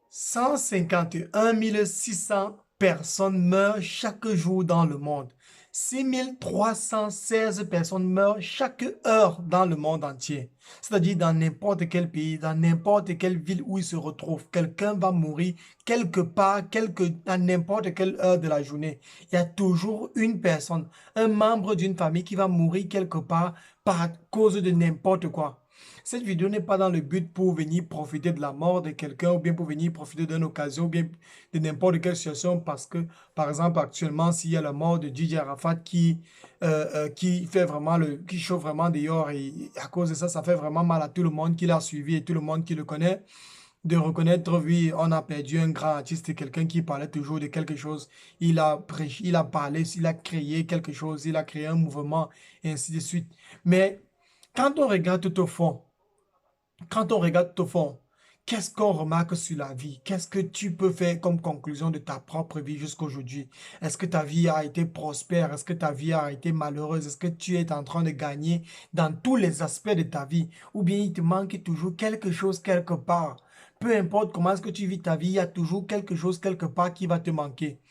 151 600 personnes meurent chaque jour dans le monde. 6316 personnes meurent chaque heure dans le monde entier. C'est-à-dire dans n'importe quel pays, dans n'importe quelle ville où il se retrouve, quelqu'un va mourir quelque part, à n'importe quelle heure de la journée. Il y a toujours une personne, un membre d'une famille qui va mourir quelque part par cause de n'importe quoi. Cette vidéo n'est pas dans le but pour venir profiter de la mort de quelqu'un ou bien pour venir profiter d'une occasion ou bien de n'importe quelle situation parce que, par exemple, actuellement, s'il y a la mort de Didier Arafat qui fait vraiment qui chauffe vraiment dehors et à cause de ça, ça fait vraiment mal à tout le monde qui l'a suivi et tout le monde qui le connaît. De reconnaître, oui, on a perdu un grand artiste, quelqu'un qui parlait toujours de quelque chose. Il a prêché, il a parlé, il a créé quelque chose, il a créé un mouvement et ainsi de suite. Mais quand on regarde tout au fond, quand on regarde tout au fond, qu'est-ce qu'on remarque sur la vie? Qu'est-ce que tu peux faire comme conclusion de ta propre vie jusqu'à aujourd'hui? Est-ce que ta vie a été prospère? Est-ce que ta vie a été malheureuse? Est-ce que tu es en train de gagner dans tous les aspects de ta vie? Ou bien il te manque toujours quelque chose quelque part? Peu importe comment est-ce que tu vis ta vie, il y a toujours quelque chose quelque part qui va te manquer.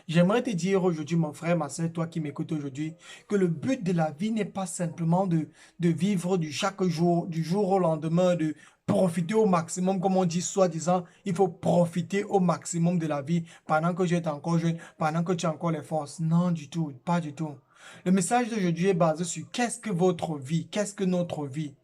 J'aimerais te dire aujourd'hui, mon frère, ma soeur, toi qui m'écoutes aujourd'hui, que le but de la vie n'est pas simplement de vivre du chaque jour, du jour au lendemain, de profiter au maximum, comme on dit soi-disant, il faut profiter au maximum de la vie pendant que tu es encore jeune, pendant que tu as encore les forces. Non, du tout, pas du tout. Le message d'aujourd'hui est basé sur qu'est-ce que votre vie, qu'est-ce que notre vie.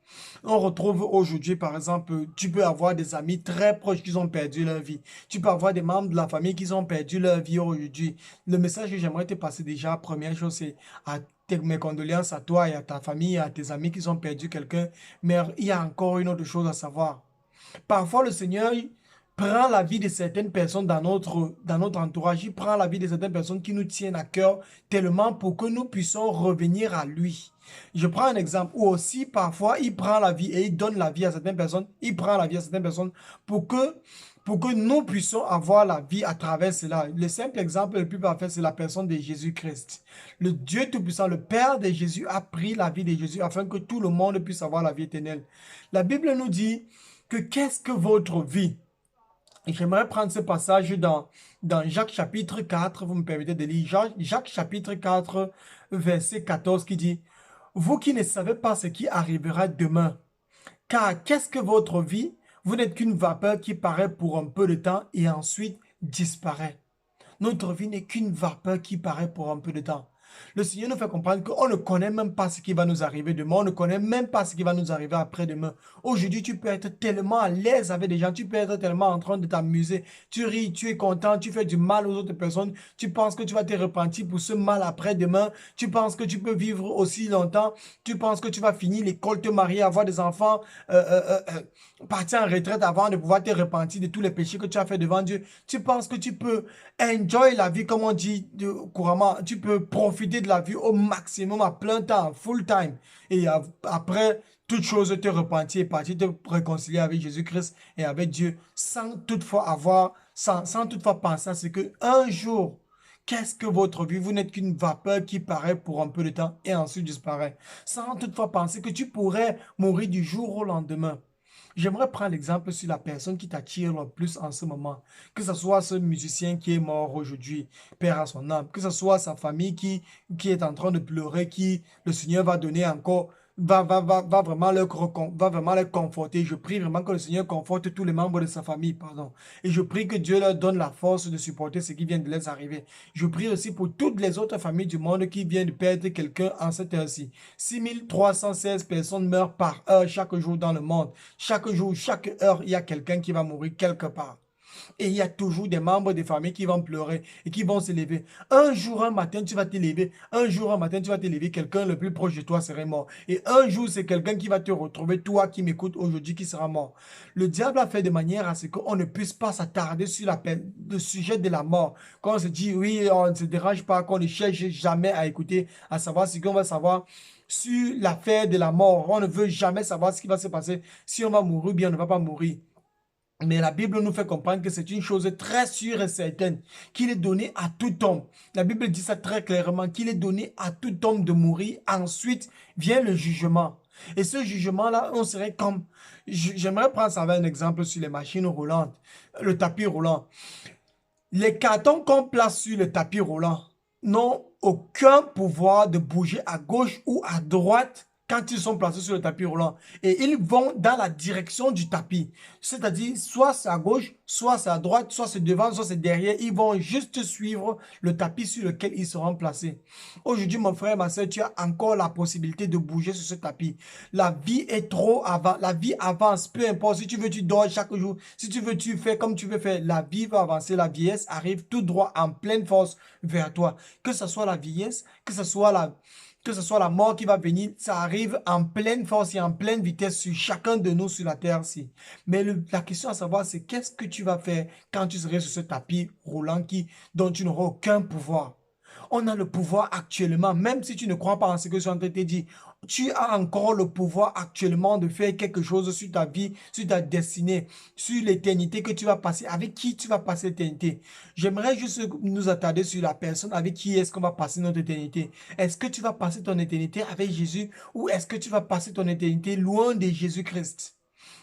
On retrouve aujourd'hui, par exemple, tu peux avoir des amis très proches qui ont perdu leur vie. Tu peux avoir des membres de la famille qui ont perdu leur vie aujourd'hui. Le message que j'aimerais te passer déjà, première chose, c'est mes condoléances à toi et à ta famille et à tes amis qui ont perdu quelqu'un. Mais il y a encore une autre chose à savoir. Parfois, le Seigneur prend la vie de certaines personnes dans notre entourage. Il prend la vie de certaines personnes qui nous tiennent à cœur tellement pour que nous puissions revenir à lui. Je prends un exemple où aussi parfois il prend la vie et il donne la vie à certaines personnes. Il prend la vie à certaines personnes pour pour que nous puissions avoir la vie à travers cela. Le simple exemple le plus parfait, c'est la personne de Jésus-Christ. Le Dieu Tout-Puissant, le Père de Jésus, a pris la vie de Jésus afin que tout le monde puisse avoir la vie éternelle. La Bible nous dit que qu'est-ce que votre vie? Et j'aimerais prendre ce passage dans Jacques chapitre 4, vous me permettez de lire Jacques chapitre 4, verset 14 qui dit, vous qui ne savez pas ce qui arrivera demain, car qu'est-ce que votre vie? Vous n'êtes qu'une vapeur qui paraît pour un peu de temps et ensuite disparaît. Notre vie n'est qu'une vapeur qui paraît pour un peu de temps. Le Seigneur nous fait comprendre qu'on ne connaît même pas ce qui va nous arriver demain. On ne connaît même pas ce qui va nous arriver après-demain. Aujourd'hui, tu peux être tellement à l'aise avec des gens. Tu peux être tellement en train de t'amuser. Tu ris, tu es content, tu fais du mal aux autres personnes. Tu penses que tu vas te repentir pour ce mal après-demain. Tu penses que tu peux vivre aussi longtemps. Tu penses que tu vas finir l'école, te marier, avoir des enfants, partir en retraite avant de pouvoir te repentir de tous les péchés que tu as fait devant Dieu. Tu penses que tu peux enjoy la vie, comme on dit couramment. Tu peux profiter de la vie au maximum, à plein temps, full time. Et après, toute chose te repentir et partir te réconcilier avec Jésus-Christ et avec Dieu, sans toutefois penser à ce que un jour, qu'est-ce que votre vie? Vous n'êtes qu'une vapeur qui paraît pour un peu de temps et ensuite disparaît. Sans toutefois penser que tu pourrais mourir du jour au lendemain. J'aimerais prendre l'exemple sur la personne qui t'attire le plus en ce moment. Que ce soit ce musicien qui est mort aujourd'hui, Père à son âme. Que ce soit sa famille qui est en train de pleurer, qui le Seigneur va donner encore, va vraiment les conforter. Je prie vraiment que le Seigneur conforte tous les membres de sa famille, pardon. Et je prie que Dieu leur donne la force de supporter ce qui vient de leur arriver. Je prie aussi pour toutes les autres familles du monde qui viennent de perdre quelqu'un en cette heure-ci. 6316 personnes meurent par heure chaque jour dans le monde. Chaque jour, chaque heure, il y a quelqu'un qui va mourir quelque part. Et il y a toujours des membres de famille qui vont pleurer et qui vont se lever. Un jour, un matin, tu vas te lever. Un jour, un matin, tu vas te lever. Quelqu'un le plus proche de toi serait mort. Et un jour, c'est quelqu'un qui va te retrouver, toi qui m'écoutes aujourd'hui, qui sera mort. Le diable a fait de manière à ce qu'on ne puisse pas s'attarder sur le sujet de la mort. Quand on se dit, oui, on ne se dérange pas, qu'on ne cherche jamais à écouter, à savoir ce qu'on va savoir sur l'affaire de la mort. On ne veut jamais savoir ce qui va se passer, si on va mourir ou bien on ne va pas mourir. Mais la Bible nous fait comprendre que c'est une chose très sûre et certaine, qu'il est donné à tout homme. La Bible dit ça très clairement, qu'il est donné à tout homme de mourir. Ensuite vient le jugement. Et ce jugement-là, on serait comme... J'aimerais prendre ça avec un exemple sur les machines roulantes, le tapis roulant. Les cartons qu'on place sur le tapis roulant n'ont aucun pouvoir de bouger à gauche ou à droite quand ils sont placés sur le tapis roulant. Et ils vont dans la direction du tapis. C'est-à-dire, soit c'est à gauche, soit c'est à droite, soit c'est devant, soit c'est derrière. Ils vont juste suivre le tapis sur lequel ils seront placés. Aujourd'hui, mon frère, ma soeur, tu as encore la possibilité de bouger sur ce tapis. La vie est trop avant. La vie avance. Peu importe. Si tu veux, tu dors chaque jour. Si tu veux, tu fais comme tu veux faire. La vie va avancer. La vieillesse arrive tout droit en pleine force vers toi. Que ce soit la vieillesse, que ce soit la mort qui va venir, ça arrive en pleine force et en pleine vitesse sur chacun de nous sur la terre-ci. Mais la question à savoir, c'est qu'est-ce que tu vas faire quand tu serais sur ce tapis roulant dont tu n'auras aucun pouvoir. On a le pouvoir actuellement, même si tu ne crois pas en ce que je suis en train de te dire, tu as encore le pouvoir actuellement de faire quelque chose sur ta vie, sur ta destinée, sur l'éternité que tu vas passer, avec qui tu vas passer l'éternité. J'aimerais juste nous attarder sur la personne avec qui est-ce qu'on va passer notre éternité. Est-ce que tu vas passer ton éternité avec Jésus ou est-ce que tu vas passer ton éternité loin de Jésus-Christ?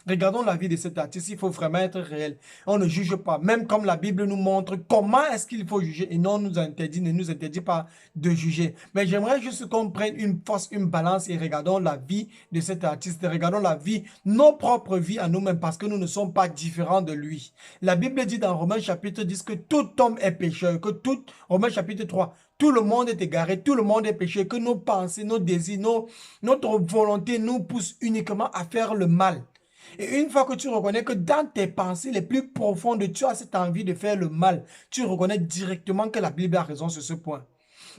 Regardons la vie de cet artiste, il faut vraiment être réel. On ne juge pas, même comme la Bible nous montre comment est-ce qu'il faut juger et non nous interdit, ne nous interdit pas de juger. Mais j'aimerais juste qu'on prenne une force, une balance et regardons la vie de cet artiste, regardons la vie, nos propres vies à nous-mêmes parce que nous ne sommes pas différents de lui. La Bible dit dans Romains chapitre 10 que tout homme est pécheur, Romains chapitre 3, tout le monde est égaré, tout le monde est pécheur, que nos pensées, nos désirs, notre volonté nous poussent uniquement à faire le mal. Et une fois que tu reconnais que dans tes pensées les plus profondes, tu as cette envie de faire le mal, tu reconnais directement que la Bible a raison sur ce point.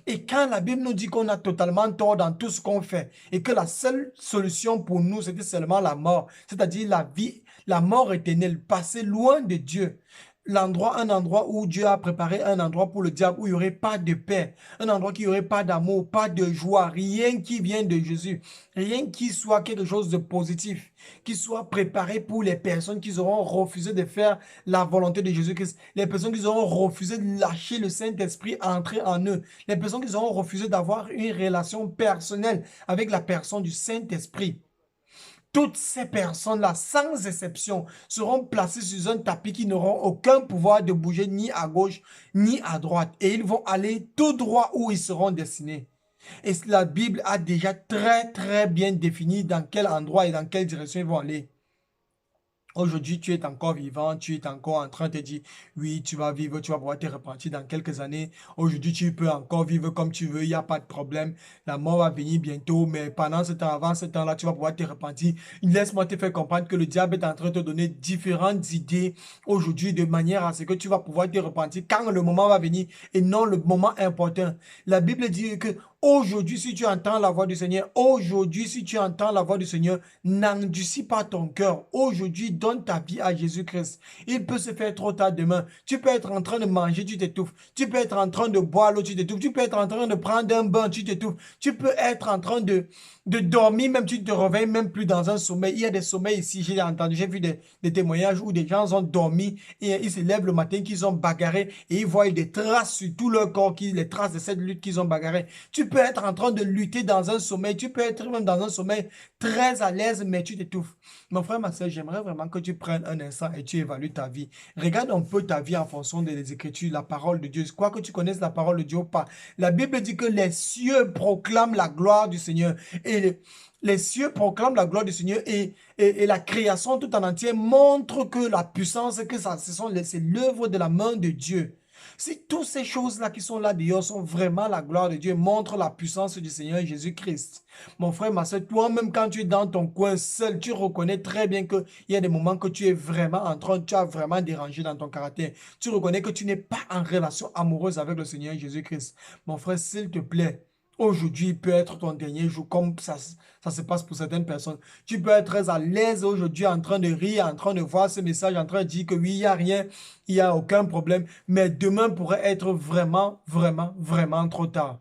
Et quand la Bible nous dit qu'on a totalement tort dans tout ce qu'on fait et que la seule solution pour nous, c'était seulement la mort, c'est-à-dire la vie, la mort éternelle, passer loin de Dieu. Un endroit où Dieu a préparé un endroit pour le diable où il n'y aurait pas de paix, un endroit qui n'y aurait pas d'amour, pas de joie, rien qui vient de Jésus, rien qui soit quelque chose de positif, qui soit préparé pour les personnes qui auront refusé de faire la volonté de Jésus-Christ, les personnes qui auront refusé de lâcher le Saint-Esprit entrer en eux, les personnes qui auront refusé d'avoir une relation personnelle avec la personne du Saint-Esprit. Toutes ces personnes-là, sans exception, seront placées sur un tapis qui n'auront aucun pouvoir de bouger ni à gauche ni à droite. Et ils vont aller tout droit où ils seront destinés. Et la Bible a déjà très bien défini dans quel endroit et dans quelle direction ils vont aller. Aujourd'hui, tu es encore vivant, tu es encore en train de te dire, oui, tu vas vivre, tu vas pouvoir te repentir dans quelques années. Aujourd'hui, tu peux encore vivre comme tu veux, il n'y a pas de problème. La mort va venir bientôt, mais pendant ce temps, avant ce temps-là, tu vas pouvoir te repentir. Laisse-moi te faire comprendre que le diable est en train de te donner différentes idées aujourd'hui de manière à ce que tu vas pouvoir te repentir quand le moment va venir et non le moment important. La Bible dit que aujourd'hui, si tu entends la voix du Seigneur, aujourd'hui, si tu entends la voix du Seigneur, n'endurcis pas ton cœur. Aujourd'hui, donne ta vie à Jésus-Christ. Il peut se faire trop tard demain. Tu peux être en train de manger, tu t'étouffes. Tu peux être en train de boire l'eau, tu t'étouffes. Tu peux être en train de prendre un bain, tu t'étouffes. Tu peux être en train de dormir, même tu te réveilles même plus dans un sommeil. Il y a des sommeils ici, j'ai vu des témoignages où des gens ont dormi et ils se lèvent le matin, qu'ils ont bagarré et ils voient des traces sur tout leur corps, les traces de cette lutte qu'ils ont bagarré. Tu peux être en train de lutter dans un sommeil, tu peux être même dans un sommeil très à l'aise, mais tu t'étouffes. Mon frère, ma soeur, j'aimerais vraiment que tu prennes un instant et tu évalues ta vie. Regarde un peu ta vie en fonction des Écritures, la parole de Dieu. Quoi que tu connaisses la parole de Dieu ou pas. La Bible dit que les cieux proclament la gloire du Seigneur. Et les cieux proclament la gloire du Seigneur et la création tout en entier montre que la puissance, c'est l'œuvre de la main de Dieu. Si toutes ces choses-là qui sont là dehors sont vraiment la gloire de Dieu, montrent la puissance du Seigneur Jésus-Christ. Mon frère, ma soeur, toi-même quand tu es dans ton coin seul, tu reconnais très bien qu'il y a des moments que tu es vraiment tu as vraiment dérangé dans ton caractère. Tu reconnais que tu n'es pas en relation amoureuse avec le Seigneur Jésus-Christ. Mon frère, s'il te plaît, aujourd'hui peut être ton dernier jour, comme ça se passe pour certaines personnes. Tu peux être très à l'aise aujourd'hui en train de rire, en train de voir ce message, en train de dire que oui, il n'y a rien, il n'y a aucun problème. Mais demain pourrait être vraiment trop tard.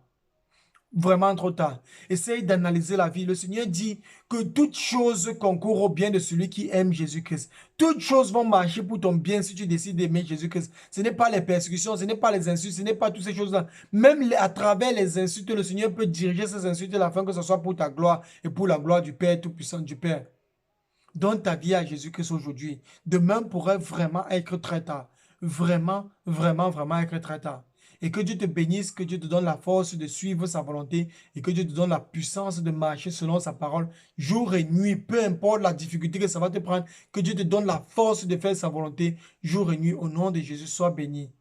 vraiment trop tard. Essaye d'analyser la vie. Le Seigneur dit que toute chose concourt au bien de celui qui aime Jésus-Christ. Toutes choses vont marcher pour ton bien si tu décides d'aimer Jésus-Christ. Ce n'est pas les persécutions, ce n'est pas les insultes, ce n'est pas toutes ces choses-là. Même à travers les insultes, le Seigneur peut diriger ces insultes afin que ce soit pour ta gloire et pour la gloire du Père Tout-Puissant, du Père. Donne ta vie à Jésus-Christ aujourd'hui. Demain pourrait vraiment être très tard. Vraiment, vraiment, vraiment être très tard. Et que Dieu te bénisse, que Dieu te donne la force de suivre sa volonté et que Dieu te donne la puissance de marcher selon sa parole jour et nuit, peu importe la difficulté que ça va te prendre, que Dieu te donne la force de faire sa volonté jour et nuit. Au nom de Jésus, sois béni.